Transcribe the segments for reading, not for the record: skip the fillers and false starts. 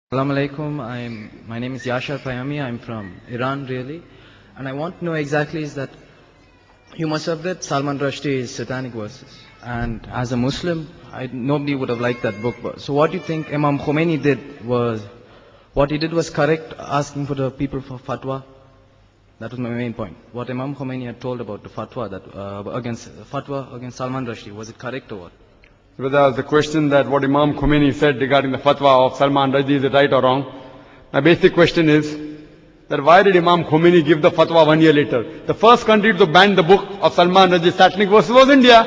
Assalamu alaikum. My name is Yashar Payami. I'm from Iran, really. And I want to know exactly is that you must have read Salman Rushdie's Satanic Verses. And as a Muslim, nobody would have liked that book. So what do you think Imam Khomeini did was, what he did was correct, asking for the people for fatwa? That was my main point. What Imam Khomeini had told about the fatwa, against Salman Rushdie, was it correct or what? Whether the question that what Imam Khomeini said regarding the fatwa of Salman Rushdie, is it right or wrong? My basic question is that why did Imam Khomeini give the fatwa 1 year later? The first country to ban the book of Salman Rushdie's Satanic Verses was India.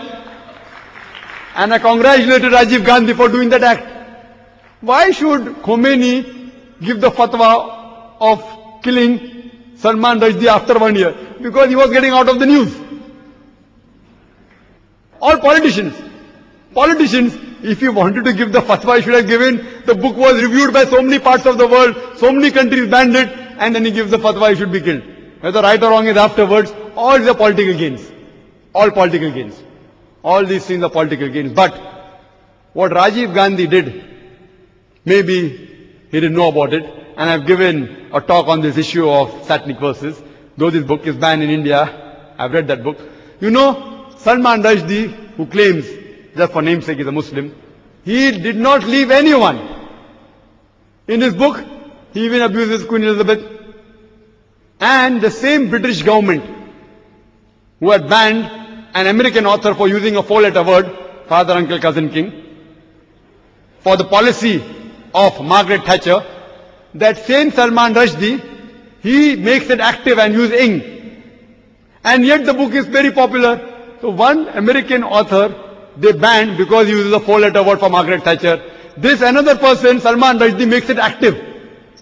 And I congratulated Rajiv Gandhi for doing that act. Why should Khomeini give the fatwa of killing Salman Rushdie after 1 year? Because he was getting out of the news. All politicians, if you wanted to give the fatwa, you should have given. The book was reviewed by so many parts of the world, so many countries banned it, and then he gives the fatwa, he should be killed. Whether right or wrong is afterwards, all these are political gains. All political gains. All these things are political gains. But what Rajiv Gandhi did, maybe he didn't know about it, and I've given a talk on this issue of Satanic Verses. Though this book is banned in India, I've read that book. You know, Salman Rushdie, who claims, just for namesake, he's a Muslim, he did not leave anyone. In his book, he even abuses Queen Elizabeth. And the same British government, who had banned an American author for using a 4-letter word, father, uncle, cousin, king, for the policy of Margaret Thatcher, that same Salman Rushdie, he makes it active and uses ing. And yet the book is very popular. So one American author, they banned because he uses a 4-letter word for Margaret Thatcher. This another person, Salman Rushdie, makes it active,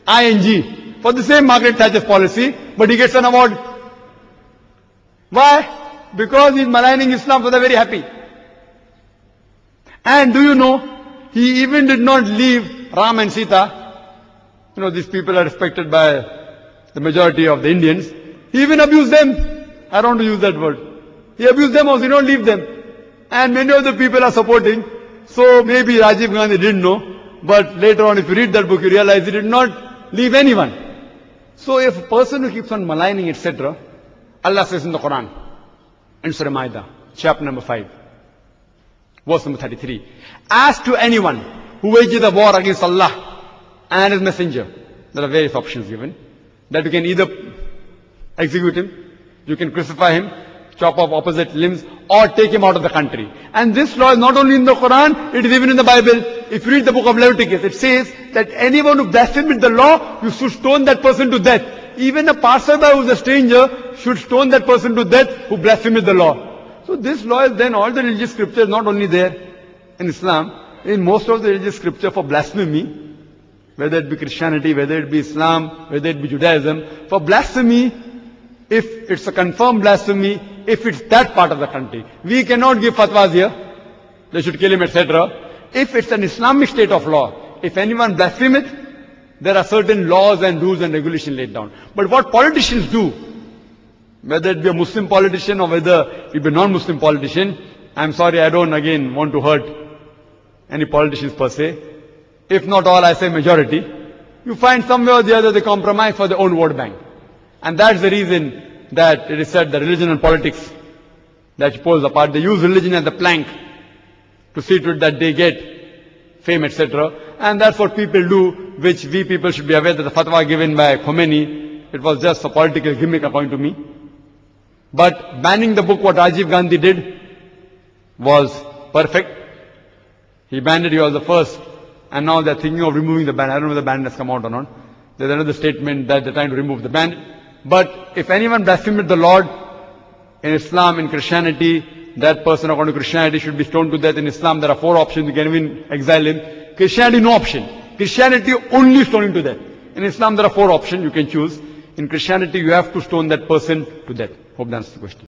ing, for the same Margaret Thatcher's policy, but he gets an award. Why? Because he's maligning Islam, so they're very happy. And do you know, he even did not leave Ram and Sita. You know, these people are respected by the majority of the Indians. He even abused them. I don't want to use that word. He abused them also, he don't leave them. And many of the people are supporting. So maybe Rajiv Gandhi didn't know. But later on, if you read that book, you realize he did not leave anyone. So if a person who keeps on maligning, etc., Allah says in the Quran, in Surah Ma'idah, chapter number 5, verse number 33, as to anyone who wages a war against Allah and His Messenger, there are various options given, that you can either execute him, you can crucify him, chop off opposite limbs, or take him out of the country. And this law is not only in the Quran, it is even in the Bible. If you read the book of Leviticus, it says that anyone who blasphemes the law, you should stone that person to death. Even a passerby who is a stranger should stone that person to death who blasphemes the law. So this law is then all the religious scriptures, not only there in Islam, in most of the religious scripture for blasphemy, whether it be Christianity, whether it be Islam, whether it be Judaism, for blasphemy, if it's a confirmed blasphemy, if it's that part of the country, we cannot give fatwas here, they should kill him, etc. If it's an Islamic state of law, if anyone blasphemeth, there are certain laws and rules and regulations laid down. But what politicians do, whether it be a Muslim politician or whether it be a non-Muslim politician, I'm sorry, I don't again want to hurt any politicians per se. If not all, I say majority. You find somewhere or the other they compromise for their own vote bank. And that's the reason that it is said that religion and politics, that pulls apart. They use religion as the plank to see to it that they get fame, etc. And that's what people do, which we people should be aware that the fatwa given by Khomeini, it was just a political gimmick according to me. But banning the book, what Rajiv Gandhi did, was perfect. He banned it, he was the first. And now they're thinking of removing the ban. I don't know whether the ban has come out or not. There's another statement that they're trying to remove the ban. But if anyone blasphemes the Lord in Islam, in Christianity, that person according to Christianity should be stoned to death. In Islam, there are 4 options. You can even exile him. Christianity, no option. Christianity, only stoning to death. In Islam, there are 4 options. You can choose. In Christianity, you have to stone that person to death. Hope that answers the question.